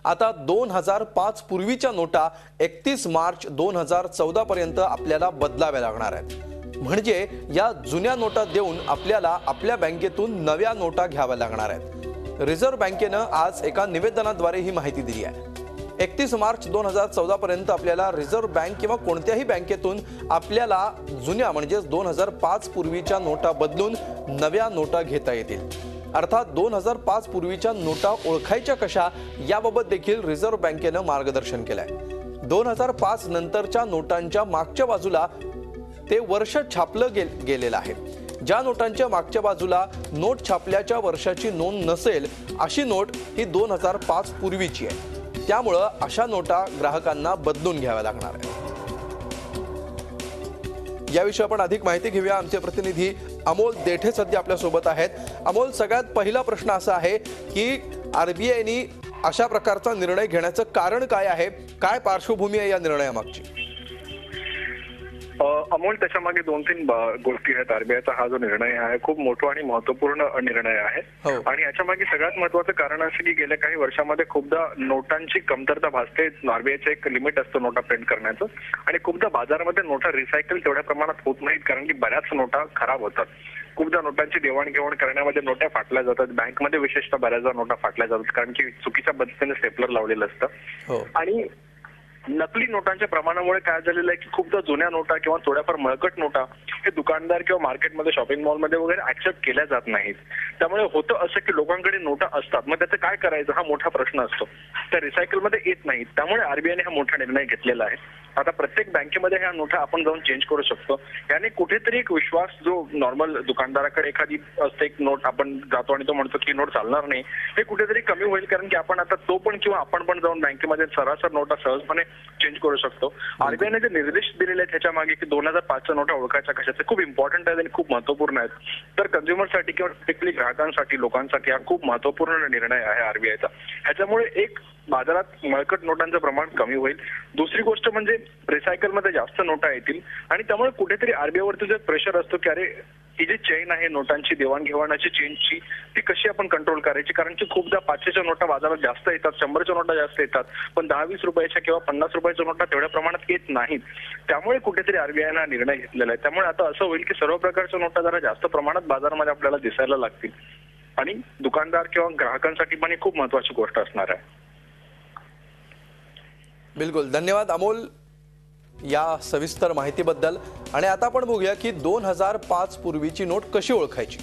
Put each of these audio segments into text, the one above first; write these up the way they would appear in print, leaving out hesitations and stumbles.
आता 2005 पूर्वीच्या नोटा 31 मार्च 2014 पर्यंत आपल्याला बदलाव्या लागणार आहेत। म्हणजे या जुन्या नोटा देऊन आपल्याला आपल्या बँकेतून नव्या नोटा घ्याव्या लागणार आहेत। रिझर्व्ह बँकेनं आज एका निवेदनाद्वारे ही माहिती दिली आहे। 31 मार्च 2014 पर्यंत आपल्याला रिझर्व्ह बँक किंवा कोणत्याही बँकेतून आपल्याला जुन्या म्हणजे 2005 पूर्वीच्या नोटा बदलून नव्या नोटा घेता येतील। अर्थात 2005 पूर्वीच्या नोटा ओळखायच्या कशा याबाबत देखील रिझर्व्ह बँकेनं मार्गदर्शन केलंय। 2005 नंतरच्या नोटांच्या मागच्या बाजूला ते वर्ष छापलं गेलेलं आहे। ज्या नोटांच्या मागच्या बाजूला नोट छापल्याच्या वर्षाची नोंद नसेल अशी नोट ही 2005 पूर्वीची आहे। त्यामुळे अशा नोटा ग्राहकांना बदलून घ्याव्या लागणार आहे। याविषयी आपण अधिक माहिती घेऊया। आमचे प्रतिनिधी अमोल देठे सध्या आपल्या सोबत आहेत। अमोल, सगळ्यात पहिला प्रश्न असा आहे की आरबीआयने अशा प्रकारचा निर्णय घेण्याचं कारण काय आहे? काय पार्श्वभूमी आहे या निर्णयामागची? अमोल, त्याच्यामागे 2-3 गोष्टी आहेत। आरबीआयचा हा जो निर्णय आहे खूप मोठा आणि महत्त्वपूर्ण निर्णय आहे आणि याच्यामागे सगळ्यात महत्त्वाचं कारण असं की गेल्या काही वर्षांमध्ये खूपदा नोटांची कमतरता भासते। आरबीआयचं एक लिमिट असतं नोटा प्रिंट करण्याचं आणि खूपदा बाजारामध्ये नोटा रिसायकल तेवढ्या प्रमाणात होत नाहीत कारण की बऱ्याच नोटा खराब होतात। खूपदा नोटांची देवाणघेवाण करण्यामध्ये नोटा फाटल्या जातात। बँकमध्ये विशेषतः बऱ्याचदा नोटा फाटल्या जातात कारण की चुकीच्या पद्धतीने स्टेपलर लावलेलं असतं आणि नकली नोटांच्या प्रमाणामुळे काय झालेलं आहे की खूपदा जुन्या नोटा किंवा थोड्याफार मळकट नोटा हे दुकानदार किंवा मार्केटमध्ये शॉपिंग मॉलमध्ये वगैरे ऍक्सेप्ट केल्या जात नाहीत। त्यामुळे होतं असं की लोकांकडे नोटा असतात, मग त्याचं काय करायचं हा मोठा प्रश्न असतो। त्या रिसायकलमध्ये येत नाहीत। त्यामुळे आरबीआयने हा मोठा निर्णय घेतलेला आहे। आता प्रत्येक बँकेमध्ये ह्या नोटा आपण जाऊन चेंज करू शकतो। याने कुठेतरी एक विश्वास जो नॉर्मल दुकानदाराकडे एखादी असते एक नोट आपण जातो आणि तो म्हणतो की नोट चालणार नाही, हे कुठेतरी कमी होईल कारण की आपण आता तो पण किंवा आपण पण जाऊन बँकेमध्ये सरासर नोटा सहजपणे चेंज करू शकतो। आरबीआयने जे निर्देश दिलेले आहेत त्याच्या मागे की 2005च्या नोटा ओळखायच्या कशाचे खूप इम्पॉर्टंट आहेत आणि खूप महत्त्वपूर्ण आहेत। तर कंझ्युमरसाठी किंवा टिपिकली ग्राहकांसाठी लोकांसाठी हा खूप महत्त्वपूर्ण निर्णय आहे आरबीआयचा। ह्याच्यामुळे एक बाजारात मळकट नोटांचं प्रमाण कमी होईल। दुसरी गोष्ट म्हणजे रिसायकलमध्ये जास्त नोटा येतील आणि त्यामुळे कुठेतरी आरबीआयवरती जो प्रेशर असतो की अरे ही जी चेन आहे नोटांची देवाणघेवाणाची चेनची ती कशी आपण कंट्रोल करायची, कारण की खूपदा 500च्या नोटा बाजारात जास्त येतात, 100च्या नोटा जास्त येतात, पण 10-20 रुपयाच्या किंवा 50 रुपयाच्या नोटा तेवढ्या प्रमाणात येत नाहीत। त्यामुळे कुठेतरी आरबीआयने हा निर्णय घेतलेला आहे। त्यामुळे आता असं होईल की सर्व प्रकारच्या नोटा जरा जास्त प्रमाणात बाजारामध्ये आपल्याला दिसायला लागतील आणि दुकानदार किंवा ग्राहकांसाठी पण ही खूप महत्त्वाची गोष्ट असणार आहे। बिलकुल, धन्यवाद अमोल या सविस्तर माहितीबद्दल। आणि आता आपण बघूया की 2005 पूर्वीची नोट कशी ओळखायची।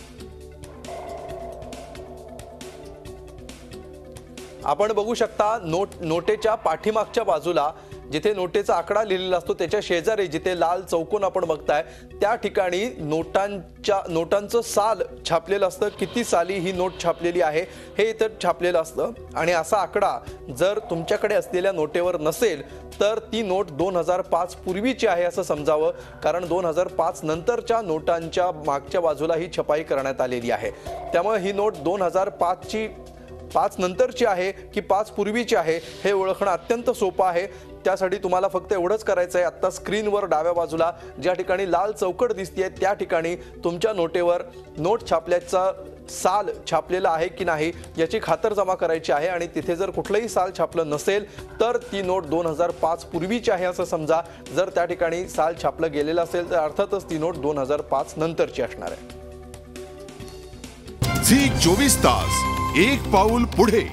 आपण बघू शकता नोटेच्या पाठीमागच्या बाजूला जिथे नोटेचा आकडा लिहिलेला असतो त्याच्या शेजारी जिथे लाल चौकोन आपण बघताय त्या ठिकाणी नोटांचं साल छापलेलं असतं। किती साली ही नोट छापलेली आहे हे इथं छापलेलं असतं आणि असा आकडा जर तुमच्याकडे असलेल्या नोटेवर नसेल तर ती नोट 2005 पूर्वीची आहे असं समजावं, कारण 2005 नंतरच्या नोटांच्या मागच्या बाजूला ही छपाई करण्यात आलेली आहे। त्यामुळे ही नोट 2005 नंतरची आहे की 5 पूर्वीची आहे हे ओळखणं अत्यंत सोपं आहे। त्यासाठी तुम्हाला फक्त एवढंच करायचं आहे, आता स्क्रीनवर डाव्या बाजूला ज्या ठिकाणी लाल चौकट दिसतेय त्या ठिकाणी तुमच्या नोटेवर नोट छापल्याचा साल छापलेला आहे की नाही याची खातरजमा करायची आहे आणि तिथे जर कुठलंही साल छापलं नसेल तर ती नोट 2005 पूर्वीची आहे असं समजा। जर त्या ठिकाणी साल छापलं गेलेलं असेल तर अर्थातच ती नोट 2005 नंतरची असणार आहे। झी 24 तास एक पाऊल पुढे।